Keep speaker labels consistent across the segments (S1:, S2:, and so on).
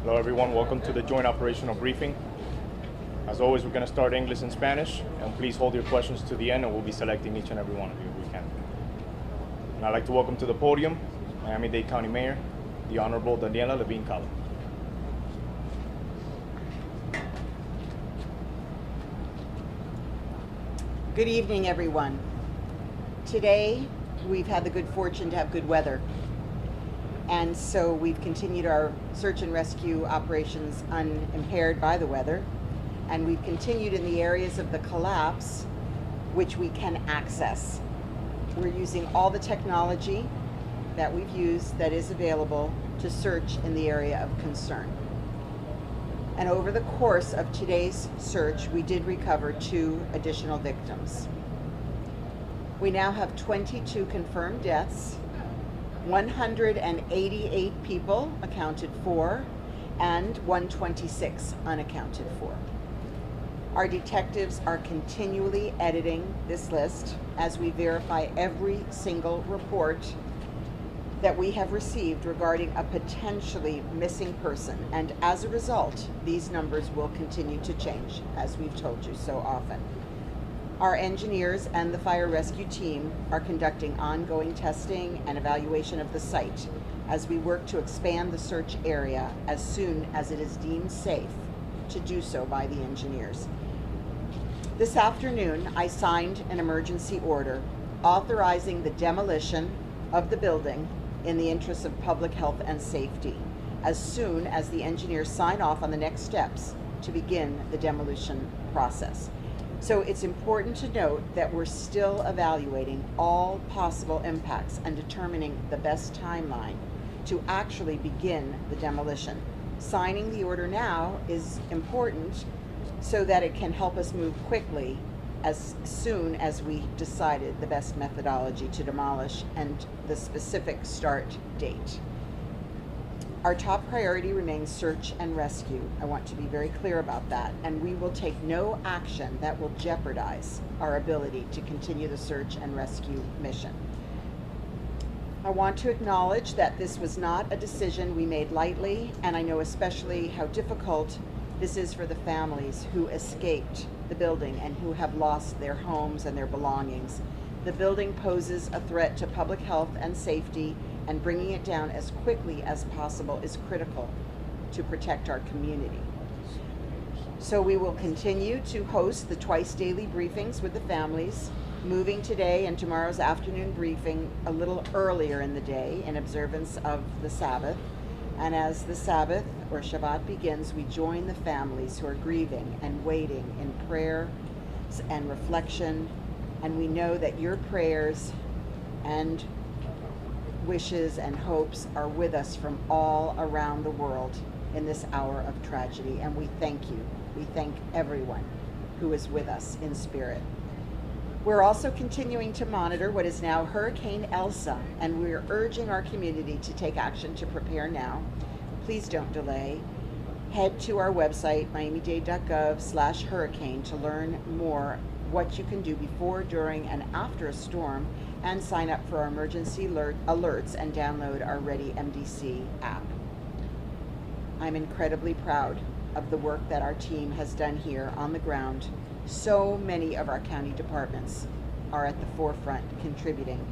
S1: Hello everyone, welcome to the joint operational briefing. As always, we're going to start English and Spanish, and please hold your questions to the end and we'll be selecting each and every one of you if we can. And I'd like to welcome to the podium Miami-Dade County Mayor, the Honorable Daniella Levine Cava.
S2: Good evening, everyone. Today, we've had the good fortune to have good weather. And so we've continued our search and rescue operations unimpaired by the weather. And we've continued in the areas of the collapse which we can access. We're using all the technology that we've used that is available to search in the area of concern. And over the course of today's search, we did recover 2 additional victims. We now have 22 confirmed deaths, 188 people accounted for, and 126 unaccounted for. Our detectives are continually editing this list as we verify every single report that we have received regarding a potentially missing person, and as a result, these numbers will continue to change, as we've told you so often. Our engineers and the fire rescue team are conducting ongoing testing and evaluation of the site as we work to expand the search area as soon as it is deemed safe to do so by the engineers. This afternoon, I signed an emergency order authorizing the demolition of the building in the interest of public health and safety as soon as the engineers sign off on the next steps to begin the demolition process. So it's important to note that we're still evaluating all possible impacts and determining the best timeline to actually begin the demolition. Signing the order now is important so that it can help us move quickly as soon as we decided the best methodology to demolish and the specific start date. Our top priority remains search and rescue. I want to be very clear about that, and we will take no action that will jeopardize our ability to continue the search and rescue mission. I want to acknowledge that this was not a decision we made lightly, and I know especially how difficult this is for the families who escaped the building and who have lost their homes and their belongings. The building poses a threat to public health and safety, and bringing it down as quickly as possible is critical to protect our community. So we will continue to host the twice daily briefings with the families, moving today and tomorrow's afternoon briefing a little earlier in the day in observance of the Sabbath. And as the Sabbath or Shabbat begins, we join the families who are grieving and waiting in prayer and reflection. And we know that your prayers and wishes and hopes are with us from all around the world in this hour of tragedy. And we thank you. We thank everyone who is with us in spirit. We're also continuing to monitor what is now Hurricane Elsa, and we're urging our community to take action to prepare now. Please don't delay. Head to our website, miamidade.gov/hurricane, to learn more what you can do before, during, and after a storm, and sign up for our emergency alerts and download our Ready MDC app. I'm incredibly proud of the work that our team has done here on the ground. So many of our county departments are at the forefront contributing.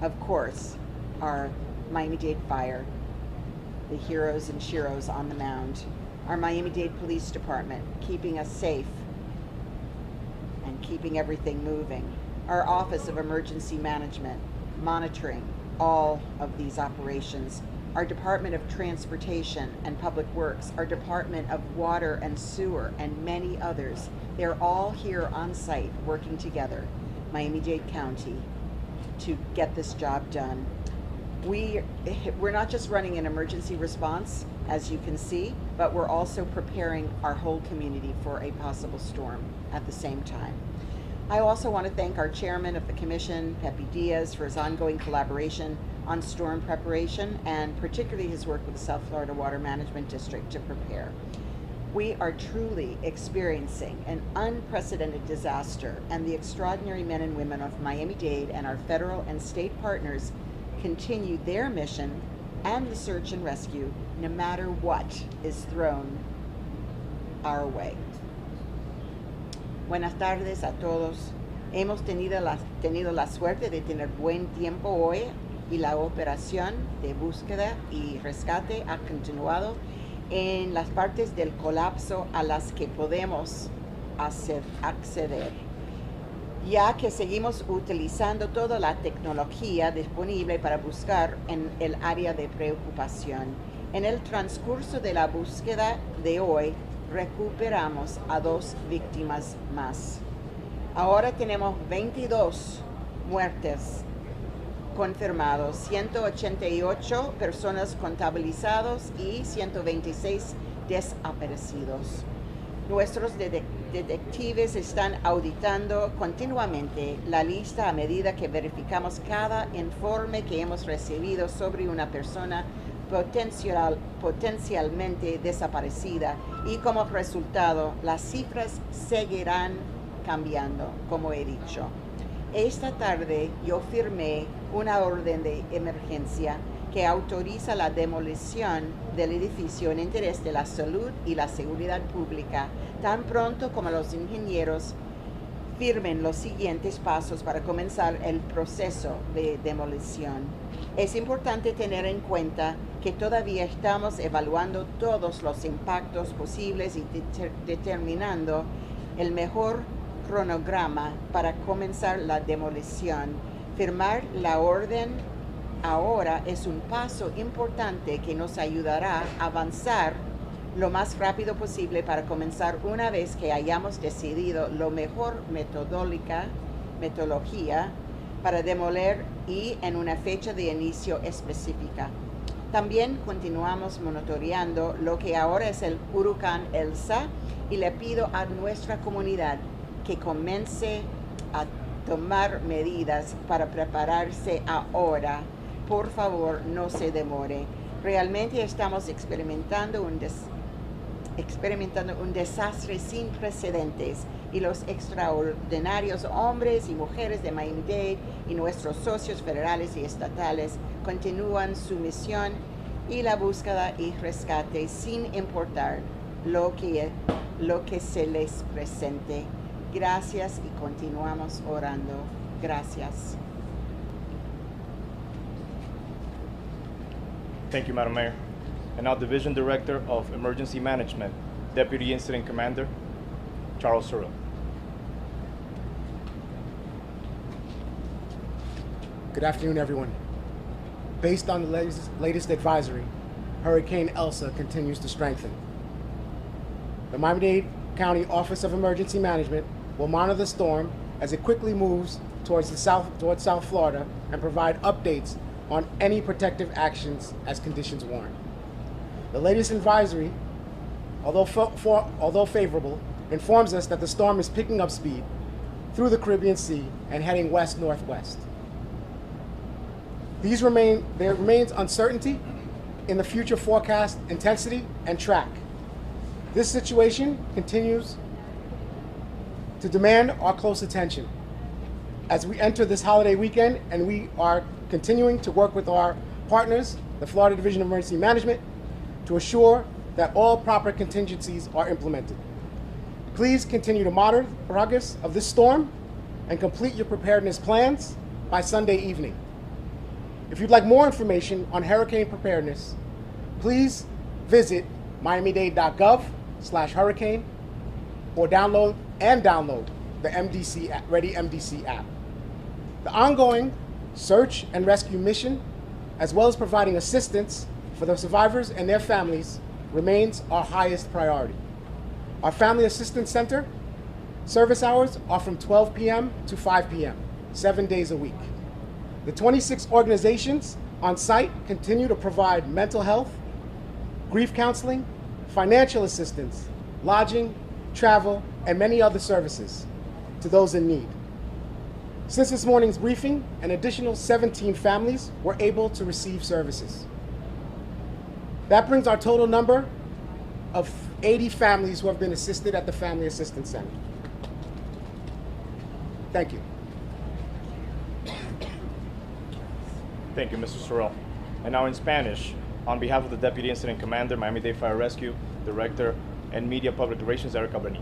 S2: Of course, our Miami-Dade Fire, the heroes and sheroes on the mound, our Miami-Dade Police Department, keeping us safe and keeping everything moving, our Office of Emergency Management, monitoring all of these operations, our Department of Transportation and Public Works, our Department of Water and Sewer, and many others. They're all here on site working together, Miami-Dade County, to get this job done. We're not just running an emergency response, as you can see, but we're also preparing our whole community for a possible storm at the same time. I also want to thank our chairman of the commission, Pepe Diaz, for his ongoing collaboration on storm preparation, and particularly his work with the South Florida Water Management District to prepare. We are truly experiencing an unprecedented disaster, and the extraordinary men and women of Miami-Dade and our federal and state partners continue their mission and the search and rescue, no matter what is thrown our way. Buenas tardes a todos. Hemos tenido la suerte de tener buen tiempo hoy y la operación de búsqueda y rescate ha continuado en las partes del colapso a las que podemos acceder, ya que seguimos utilizando toda la tecnología disponible para buscar en el área de preocupación. En el transcurso de la búsqueda de hoy, recuperamos a 2 víctimas más. Ahora tenemos 22 muertes confirmados, 188 personas contabilizadas y 126 desaparecidos. Nuestros detectives están auditando continuamente la lista a medida que verificamos cada informe que hemos recibido sobre una persona potencialmente desaparecida, y como resultado las cifras seguirán cambiando, como he dicho. Esta tarde yo firmé una orden de emergencia que autoriza la demolición del edificio en interés de la salud y la seguridad pública, tan pronto como los ingenieros firmen los siguientes pasos para comenzar el proceso de demolición. Es importante tener en cuenta que todavía estamos evaluando todos los impactos posibles y determinando el mejor cronograma para comenzar la demolición. Firmar la orden ahora es un paso importante que nos ayudará a avanzar lo más rápido posible para comenzar una vez que hayamos decidido la mejor metodología para demoler y en una fecha de inicio específica. También continuamos monitoreando lo que ahora es el huracán Elsa, y le pido a nuestra comunidad que comience a tomar medidas para prepararse ahora. Por favor, no se demore. Realmente estamos experimentando un desastre sin precedentes, y los extraordinarios hombres y mujeres de Miami-Dade y nuestros socios federales y estatales continúan su misión y la búsqueda y rescate sin importar lo que se les presente. Gracias, y continuamos orando. Gracias.
S1: Thank you, Madam Mayor. And now Division Director of Emergency Management, Deputy Incident Commander, Charles Surrell.
S3: Good afternoon, everyone. Based on the latest advisory, Hurricane Elsa continues to strengthen. The Miami-Dade County Office of Emergency Management will monitor the storm as it quickly moves towards South Florida and provide updates on any protective actions as conditions warrant. The latest advisory, although favorable, informs us that the storm is picking up speed through the Caribbean Sea and heading west-northwest. There remains uncertainty in the future forecast intensity and track. This situation continues to demand our close attention as we enter this holiday weekend, and we are continuing to work with our partners, the Florida Division of Emergency Management, to assure that all proper contingencies are implemented. Please continue to monitor the progress of this storm and complete your preparedness plans by Sunday evening. If you'd like more information on hurricane preparedness, please visit miamidade.gov/hurricane or download the Ready MDC app. The ongoing search and rescue mission, as well as providing assistance for the survivors and their families, remains our highest priority. Our Family Assistance Center service hours are from 12 p.m. to 5 p.m., 7 days a week. The 26 organizations on site continue to provide mental health, grief counseling, financial assistance, lodging, travel, and many other services to those in need. Since this morning's briefing, an additional 17 families were able to receive services. That brings our total number of 80 families who have been assisted at the Family Assistance Center. Thank you.
S1: Thank you, Mr. Surrell. And now in Spanish, on behalf of the Deputy Incident Commander, Miami-Dade Fire Rescue, Director, and Media Public Relations, Erica Benitez.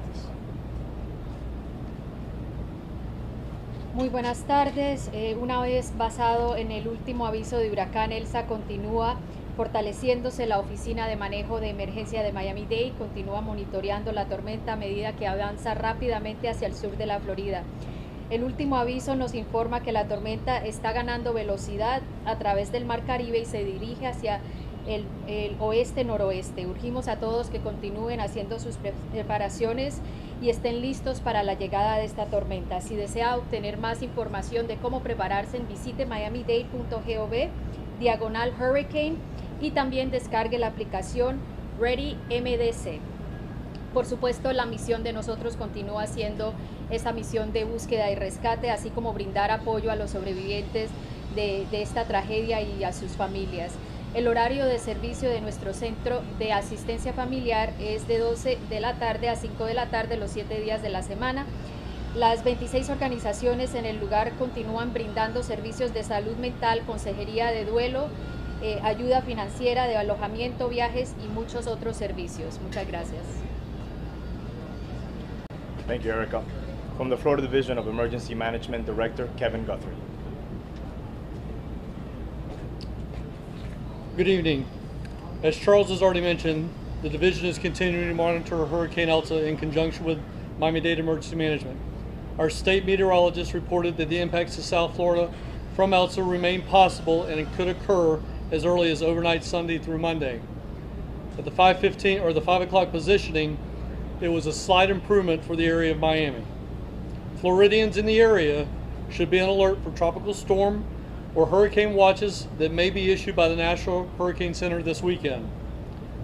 S4: Muy buenas tardes. Una vez basado en el último aviso de huracán Elsa, continúa fortaleciéndose la Oficina de Manejo de Emergencia de Miami-Dade, continúa monitoreando la tormenta a medida que avanza rápidamente hacia el sur de la Florida. El último aviso nos informa que la tormenta está ganando velocidad a través del Mar Caribe y se dirige hacia el oeste-noroeste. Urgimos a todos que continúen haciendo sus preparaciones y estén listos para la llegada de esta tormenta. Si desea obtener más información de cómo prepararse, visite miamidade.gov/hurricane y también descargue la aplicación Ready MDC. Por supuesto, la misión de nosotros continúa siendo esa misión de búsqueda y rescate, así como brindar apoyo a los sobrevivientes de esta tragedia y a sus familias. El horario de servicio de nuestro centro de asistencia familiar es de 12 de la tarde a 5 de la tarde los 7 días de la semana. Las 26 organizaciones en el lugar continúan brindando servicios de salud mental, consejería de duelo, ayuda financiera, de alojamiento, viajes y muchos otros servicios. Muchas gracias.
S1: Thank you, Erica. From the Florida Division of Emergency Management, Director Kevin Guthrie.
S5: Good evening. As Charles has already mentioned, the division is continuing to monitor Hurricane Elsa in conjunction with Miami-Dade Emergency Management. Our state meteorologist reported that the impacts to South Florida from Elsa remain possible and it could occur as early as overnight Sunday through Monday. At the 5:15 or the 5 o'clock positioning, it was a slight improvement for the area of Miami. Floridians in the area should be on alert for tropical storm or hurricane watches that may be issued by the National Hurricane Center this weekend.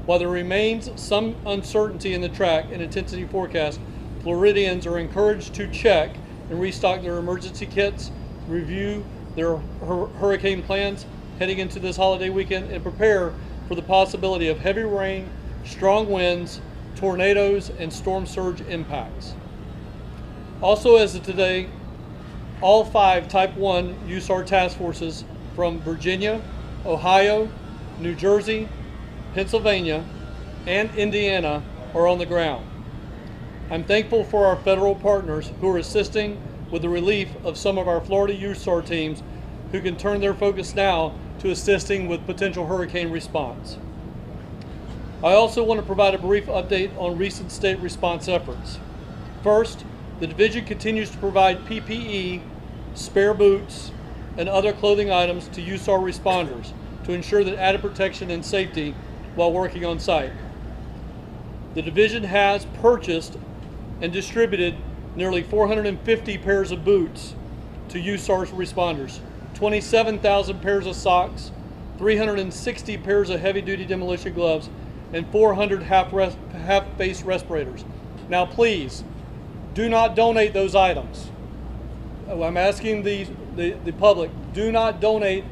S5: While there remains some uncertainty in the track and intensity forecast, Floridians are encouraged to check and restock their emergency kits, review their hurricane plans heading into this holiday weekend, and prepare for the possibility of heavy rain, strong winds, tornadoes, and storm surge impacts. Also, as of today, all 5 Type 1 USAR task forces from Virginia, Ohio, New Jersey, Pennsylvania, and Indiana are on the ground. I'm thankful for our federal partners who are assisting with the relief of some of our Florida USAR teams who can turn their focus now to assisting with potential hurricane response. I also want to provide a brief update on recent state response efforts. First, the division continues to provide PPE, spare boots, and other clothing items to USAR responders to ensure that added protection and safety while working on site. The division has purchased and distributed nearly 450 pairs of boots to USAR responders, 27,000 pairs of socks, 360 pairs of heavy-duty demolition gloves, and 400 half-face respirators. Now please, do not donate those items. I'm asking the public, do not donate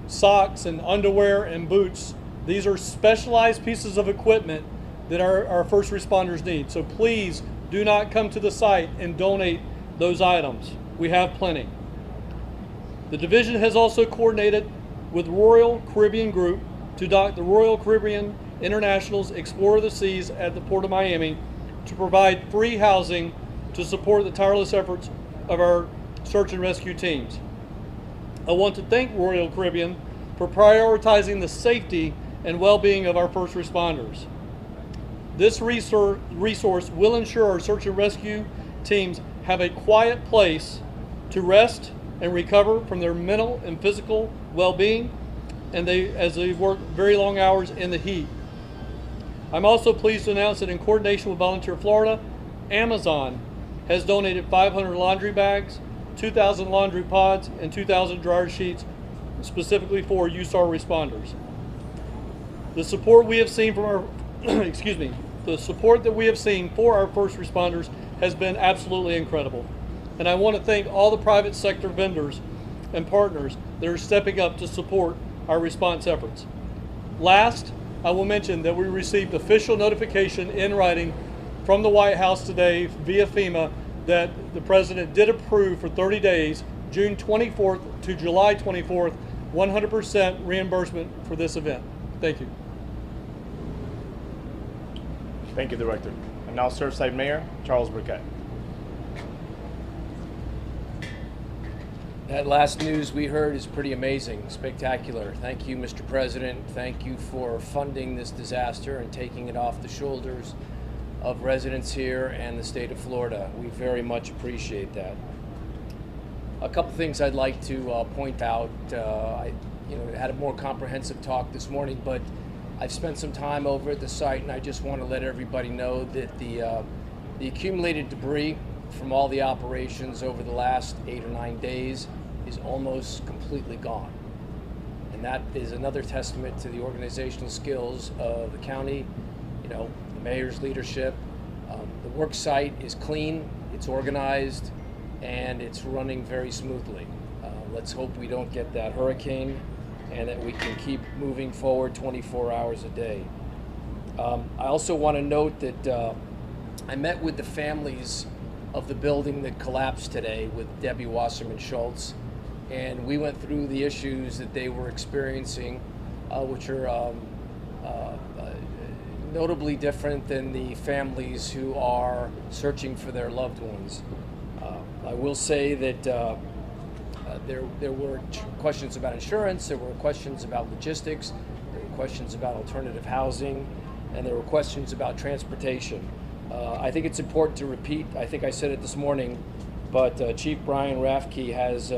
S5: socks and underwear and boots. These are specialized pieces of equipment that our first responders need. So please do not come to the site and donate those items. We have plenty. The division has also coordinated with Royal Caribbean Group to dock the Royal Caribbean International's Explorer of the Seas at the Port of Miami to provide free housing to support the tireless efforts of our search and rescue teams. I want to thank Royal Caribbean for prioritizing the safety and well-being of our first responders. This resource will ensure our search and rescue teams have a quiet place to rest and recover from their mental and physical well-being, and as they work very long hours in the heat. I'm also pleased to announce that in coordination with Volunteer Florida, Amazon has donated 500 laundry bags, 2,000 laundry pods, and 2,000 dryer sheets specifically for USAR responders. The support we have seen from our the support that we have seen for our first responders has been absolutely incredible. And I want to thank all the private sector vendors and partners that are stepping up to support our response efforts. Last, I will mention that we received official notification in writing from the White House today via FEMA that the President did approve for 30 days, June 24th to July 24th, 100% reimbursement for this event. Thank you.
S1: Thank you, Director. And now Surfside Mayor Charles Burkett.
S6: That last news we heard is pretty amazing, spectacular. Thank you, Mr. President. Thank you for funding this disaster and taking it off the shoulders of residents here and the state of Florida. We very much appreciate that. A couple things I'd like to point out. I had a more comprehensive talk this morning, but I've spent some time over at the site, and I just want to let everybody know that the accumulated debris from all the operations over the last 8 or 9 days is almost completely gone. And that is another testament to the organizational skills of the county, the mayor's leadership. The work site is clean, it's organized, and it's running very smoothly. Let's hope we don't get that hurricane and that we can keep moving forward 24 hours a day. I also want to note that I met with the families of the building that collapsed today with Debbie Wasserman Schultz, and we went through the issues that they were experiencing, which are notably different than the families who are searching for their loved ones. I will say that there were questions about insurance, there were questions about logistics, there were questions about alternative housing, and there were questions about transportation. I think it's important to repeat, I think I said it this morning, but Chief Brian Rafke has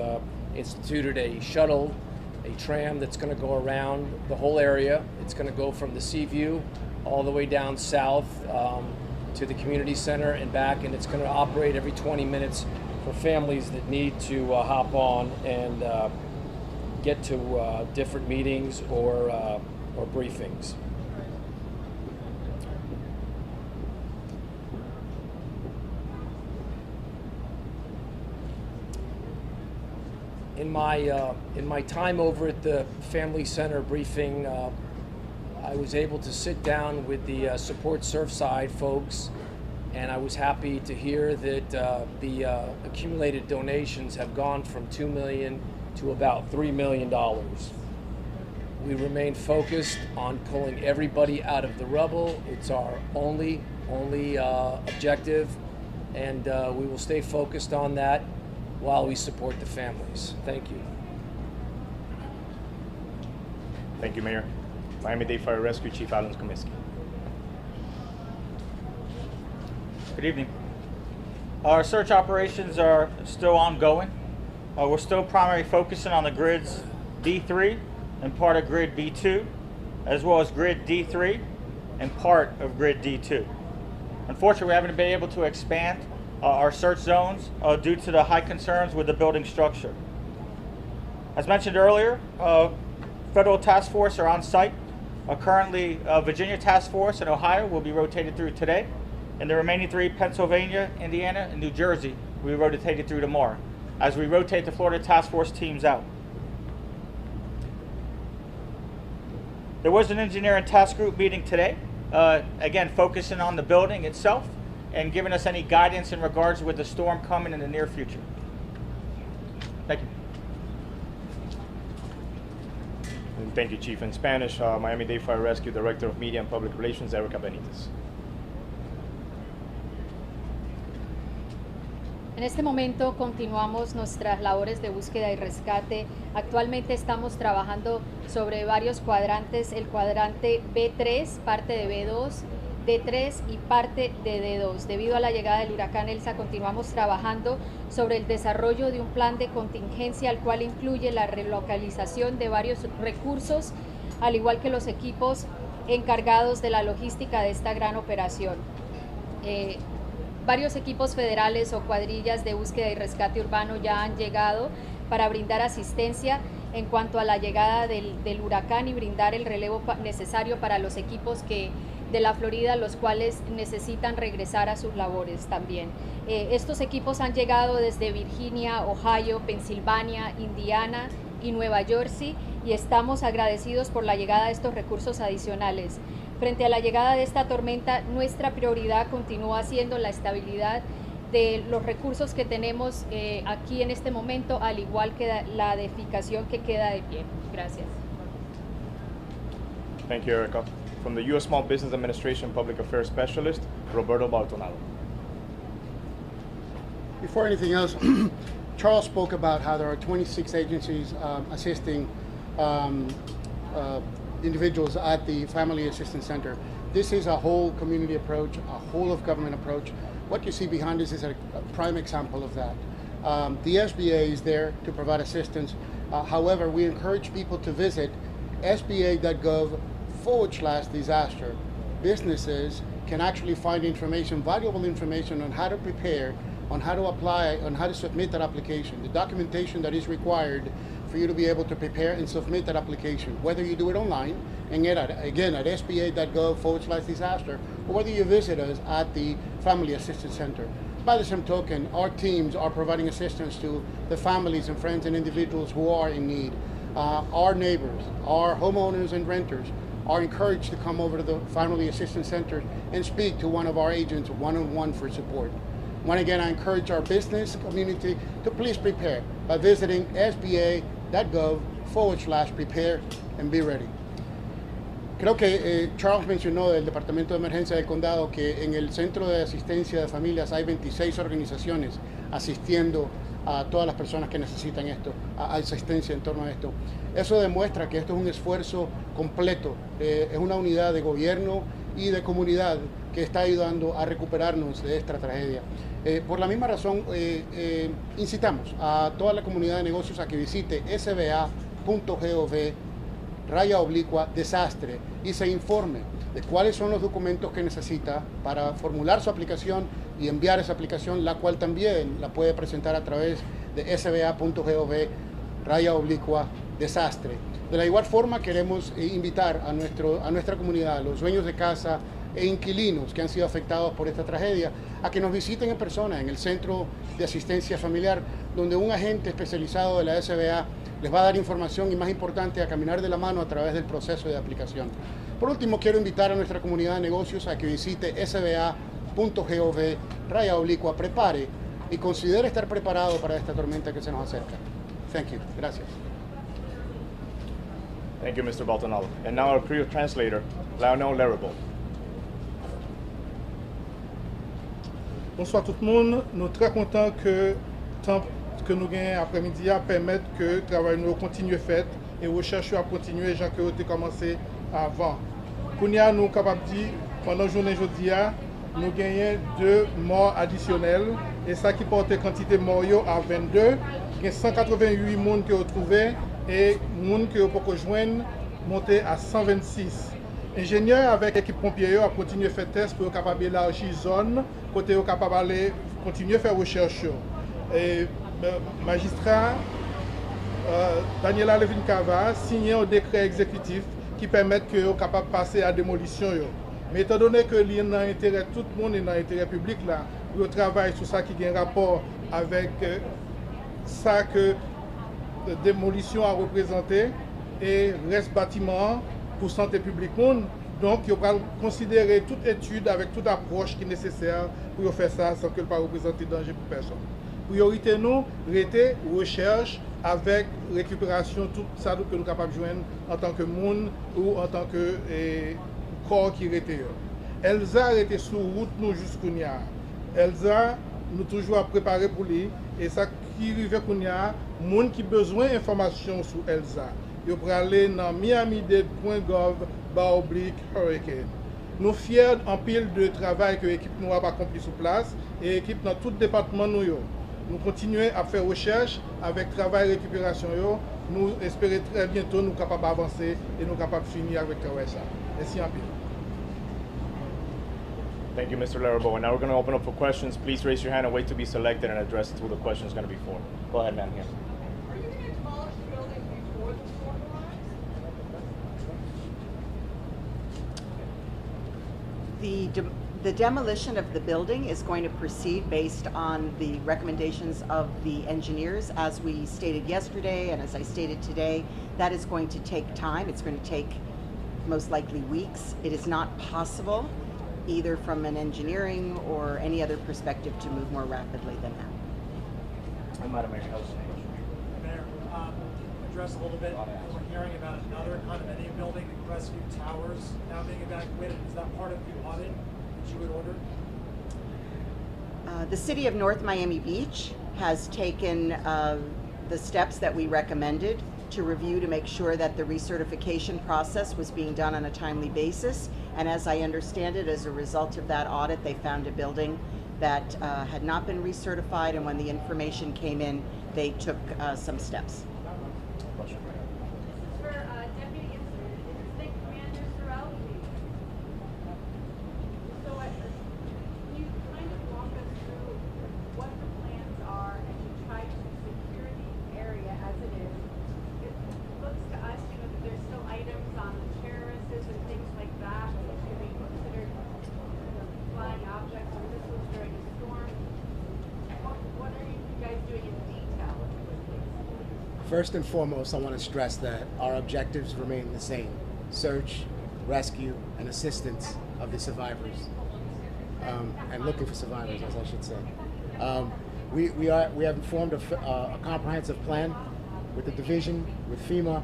S6: instituted a shuttle, a tram that's going to go around the whole area. It's going to go from the Seaview all the way down south to the community center and back, and it's going to operate every 20 minutes for families that need to hop on and get to different meetings or briefings. In my time over at the Family Center briefing, I was able to sit down with the Support Surfside folks, and I was happy to hear that the accumulated donations have gone from $2 million to about $3 million. We remain focused on pulling everybody out of the rubble. It's our only objective, and we will stay focused on that while we support the families. Thank you.
S1: Thank you, Mayor. Miami-Dade Fire Rescue Chief Alan Komisky.
S7: Good evening. Our search operations are still ongoing. We're still primarily focusing on the grids D3 and part of grid B2, as well as grid D3 and part of grid D2. Unfortunately, we haven't been able to expand our search zones due to the high concerns with the building structure. As mentioned earlier, federal task force are on site. Currently, Virginia task force and Ohio will be rotated through today, and the remaining 3, Pennsylvania, Indiana, and New Jersey, will be rotated through tomorrow, as we rotate the Florida task force teams out. There was an engineering task group meeting today, again focusing on the building itself and giving us any guidance in regards with the storm coming in the near future. Thank you.
S1: And thank you, Chief. In Spanish, Miami-Dade Fire Rescue Director of Media and Public Relations, Erica Benitez.
S4: En este momento continuamos nuestras labores de búsqueda y rescate. Actualmente estamos trabajando sobre varios cuadrantes, el cuadrante B3, parte de B2, D3 y parte de D2. Debido a la llegada del huracán Elsa, continuamos trabajando sobre el desarrollo de un plan de contingencia, el cual incluye la relocalización de varios recursos, al igual que los equipos encargados de la logística de esta gran operación. Varios equipos federales o cuadrillas de búsqueda y rescate urbano ya han llegado para brindar asistencia en cuanto a la llegada del huracán y brindar el relevo necesario para los equipos de la Florida, los cuales necesitan regresar a sus labores también. Estos equipos han llegado desde Virginia, Ohio, Pensilvania, Indiana y Nueva Jersey, y estamos agradecidos por la llegada de estos recursos adicionales. Frente a la llegada de esta tormenta, nuestra prioridad continúa siendo la estabilidad de los recursos que tenemos aquí en este momento, al igual que la edificación que queda de pie. Gracias.
S1: Thank you, Erica. From the U.S. Small Business Administration Public Affairs Specialist, Roberto Baltonado.
S8: Before anything else, Charles spoke about how there are 26 agencies assisting individuals at the Family Assistance Center. This is a whole community approach, a whole of government approach. What you see behind us is a prime example of that. The SBA is there to provide assistance. However, we encourage people to visit sba.gov/disaster. Businesses can actually find information, valuable information on how to prepare, on how to apply, on how to submit that application, the documentation that is required for you to be able to prepare and submit that application, whether you do it online, and again at sba.gov/disaster, or whether you visit us at the Family Assistance Center. By the same token, our teams are providing assistance to the families and friends and individuals who are in need. Our neighbors, our homeowners and renters are encouraged to come over to the Family Assistance Center and speak to one of our agents one-on-one for support. Once again, I encourage our business community to please prepare by visiting sba.gov/prepare and be ready. Creo que Charles mencionó del Departamento de Emergencia del Condado que en el Centro de Asistencia de Familias hay 26 organizaciones asistiendo a todas las personas que necesitan esto, asistencia en torno a esto. Eso demuestra que esto es un esfuerzo completo, es una unidad de gobierno y de comunidad que está ayudando a recuperarnos de esta tragedia. Por la misma razón, incitamos a toda la comunidad de negocios a que visite sba.gov/desastre y se informe de cuáles son los documentos que necesita para formular su aplicación y enviar esa aplicación, la cual también la puede presentar a través de sba.gov/desastre. De la igual forma, queremos invitar a nuestra comunidad, a los dueños de casa e inquilinos que han sido afectados por esta tragedia, a que nos visiten en persona en el Centro de Asistencia Familiar, donde un agente especializado de la SBA les va a dar información y, más importante, a caminar de la mano a través del proceso de aplicación. Por último, quiero invitar a nuestra comunidad de negocios a que visite sba.gov/prepare y considere estar preparado para esta tormenta que se nos acerca. Thank you. Gracias.
S1: Thank you, Mr. Baltonado. And now our career translator, Lionel Larrable.
S9: Bonsoir tout le monde. Nous sommes très contents que temps que nous gagnons après-midi à permettre que le travail nous continue fait et recherche à continuer gens que ont commencé avant. Nous sommes capables de dire pendant la journée aujourd'hui, nous gagnons 2 morts additionnels et ça qui porte la quantité de morts à 22. Il y a 188 personnes qui ont trouvé et les gens qui ont pu joindre monté à 126. Ingénieurs avec l'équipe pompier ont continué à faire des tests pour être capable d'élargir la zone, pour être capable de continuer à faire recherche. Et magistrat Daniella Levine Cava a signé un décret exécutif qui permet que soient capable de passer à la démolition. Mais étant donné que il y a dans l'intérêt tout le monde et dans l'intérêt public, là, on travaille sur ça qui a un rapport avec ça que la démolition a représenté et reste bâtiment pour santé publique. Donc, il va considérer toute étude avec toute approche qui est nécessaire pour faire ça sans que ne pas représenter danger pour personne. Priorité nous, rester recherche avec récupération tout ça que nous sommes capables de joindre en tant que monde ou en tant que corps qui était. Elsa était sur route nous jusqu'au Nia. Elsa nous toujours préparé pour lui et ça qui arrive qu'on y a monde qui besoin d'informations sur Elsa. Vous pouvez aller dans miami-dade.gov/hurricane. Nous sommes fiers en pile de travail que l'équipe nous a accompli sur place et l'équipe dans tout département nous. Nous continuons à faire recherche avec travail et récupération. Nous espérons très bientôt nous capables d'avancer et nous capables de finir avec le travail. Merci en pile.
S1: Thank you, Mr. Larrable. And now we're going to open up for questions. Please raise your hand and wait to be selected and addressed who the question is going to be for. Go ahead, ma'am. Here.
S10: Are you going to demolish the building before the storm arrives?
S2: The demolition of the building is going to proceed based on the recommendations of the engineers. As we stated yesterday and as I stated today, that is going to take time. It's going to take most likely weeks. It is not possible either from an engineering or any other perspective to move more rapidly than that.
S1: And Madam Mayor, Elsa.
S11: Mayor, address a little bit. We're hearing about another condominium building, Rescue Towers, now being evacuated. Is that part of the audit that you would order?
S2: The City of North Miami Beach has taken the steps that we recommended to review to make sure that the recertification process was being done on a timely basis. And as I understand it, as a result of that audit, they found a building that had not been recertified, and when the information came in, they took some steps.
S1: Question.
S12: For Deputy Incident Commander Sorrell. So can you kind of walk us through what the plans are as you try to secure the area as it is? It looks to us, that there's still items on the terraces and things like that that should be considered flying objects, or this was during a storm. What are you guys doing in detail with these?
S3: First and foremost, I want to stress that our objectives remain the same: search, rescue, and assistance of the survivors, and looking for survivors, as I should say. We have formed a comprehensive plan with the division, with FEMA,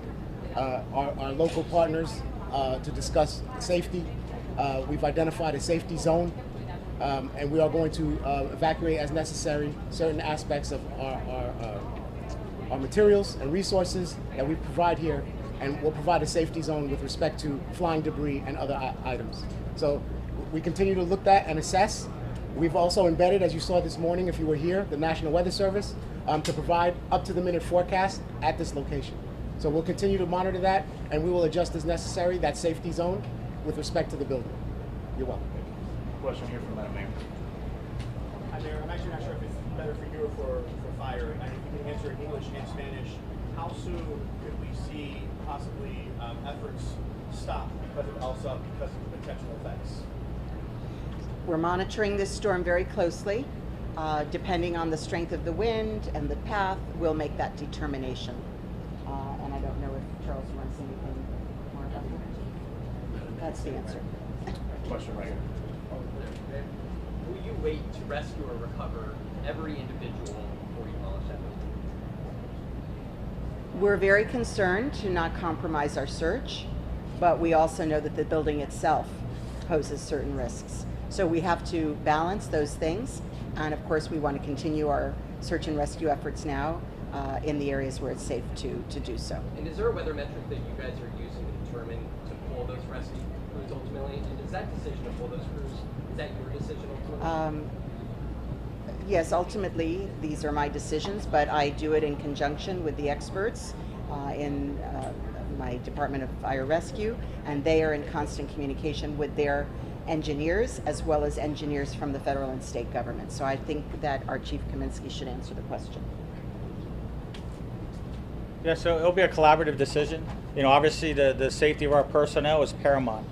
S3: our local partners, to discuss safety. We've identified a safety zone, and we are going to evacuate as necessary certain aspects of our materials and resources that we provide here, and we'll provide a safety zone with respect to flying debris and other items. So we continue to look at and assess. We've also embedded, as you saw this morning if you were here, the National Weather Service to provide up-to-the-minute forecast at this location. So we'll continue to monitor that, and we will adjust as necessary that safety zone with respect to the building. You're welcome.
S1: Question here from Madam Mayor.
S13: Hi, Mayor. I'm actually not sure if it's better for you or for fire. I mean, if you can answer in English and Spanish, how soon could we see possibly efforts stop because of Elsa, because of the potential effects?
S2: We're monitoring this storm very closely. Depending on the strength of the wind and the path, we'll make that determination. And I don't know if Charles wants anything more about that. That's the answer.
S1: Question right here.
S14: Will you wait to rescue or recover every individual before you demolish that building?
S2: We're very concerned to not compromise our search, but we also know that the building itself poses certain risks. So we have to balance those things, and of course we want to continue our search and rescue efforts now in the areas where it's safe to do so.
S14: And is there a weather metric that you guys are using to determine to pull those rescue crews ultimately? And is that decision to pull those crews, is that your decision ultimately?
S2: Yes, ultimately these are my decisions, but I do it in conjunction with the experts in my Department of Fire Rescue, and they are in constant communication with their engineers as well as engineers from the federal and state government. So I think that our Chief Kaminsky should answer the question.
S7: Yeah, so it'll be a collaborative decision. Obviously the safety of our personnel is paramount.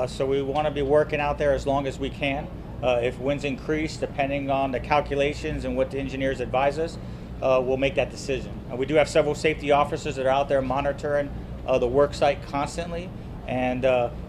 S7: So we want to be working out there as long as we can. If winds increase, depending on the calculations and what the engineers advise us, we'll make that decision. We do have several safety officers that are out there monitoring the work site constantly. And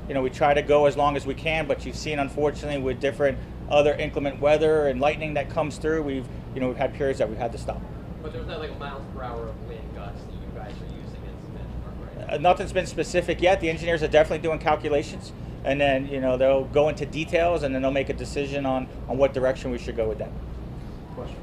S7: we try to go as long as we can, but you've seen, unfortunately, with different other inclement weather and lightning that comes through, we've had periods that we've had to stop.
S14: But there's not like miles per hour of wind gusts that you guys are using as a benchmark, right?
S7: Nothing's been specific yet. The engineers are definitely doing calculations, and then they'll go into details, and then they'll make a decision on what direction we should go with that.
S1: Question.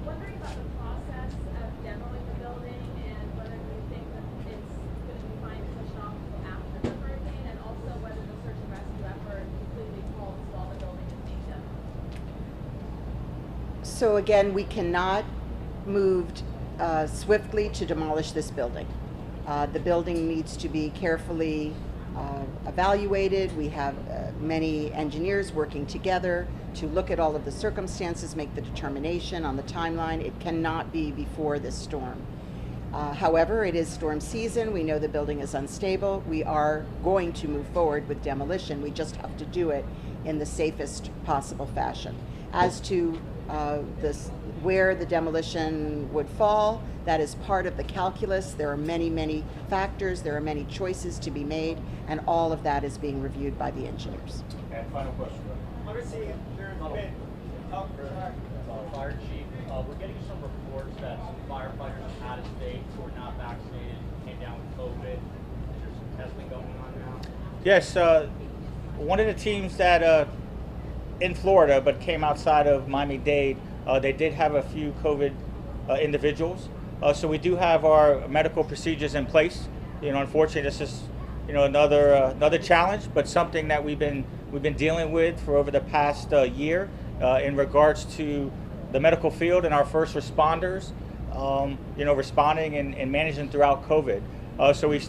S12: Wondering about the process of demoing the building and whether you think that it's going to be fine to push off until after the hurricane, and also whether the search and rescue effort completely halts while the building is being demoed.
S2: So again, we cannot move swiftly to demolish this building. The building needs to be carefully evaluated. We have many engineers working together to look at all of the circumstances, make the determination on the timeline. It cannot be before this storm. However, it is storm season. We know the building is unstable. We are going to move forward with demolition. We just have to do it in the safest possible fashion. As to where the demolition would fall, that is part of the calculus. There are many, many factors. There are many choices to be made, and all of that is being reviewed by the engineers.
S1: And final question.
S15: Obviously, there's been
S16: Fire chief, we're getting some reports that some firefighters out of state who are not vaccinated came down with COVID. Is there some testing going on now?
S7: Yes, one of the teams that in Florida but came outside of Miami-Dade, they did have a few COVID individuals. So we do have our medical procedures in place. Unfortunately, this is another challenge, but something that we've been dealing with for over the past year in regards to the medical field and our first responders, responding and managing throughout COVID. So we,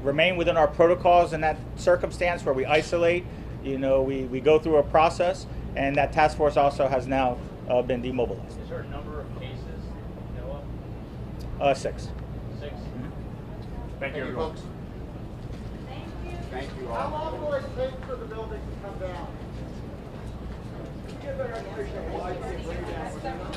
S7: remain within our protocols in that circumstance where we isolate. We go through a process, and that task force also has now been demobilized.
S16: Is there a number of cases you know of?
S7: 6.
S16: 6?
S1: Thank you, everyone.
S8: folks.
S1: Thank you
S15: How
S1: all.
S15: long will it take for the building to come down? Can you give an explanation of why you bring it down?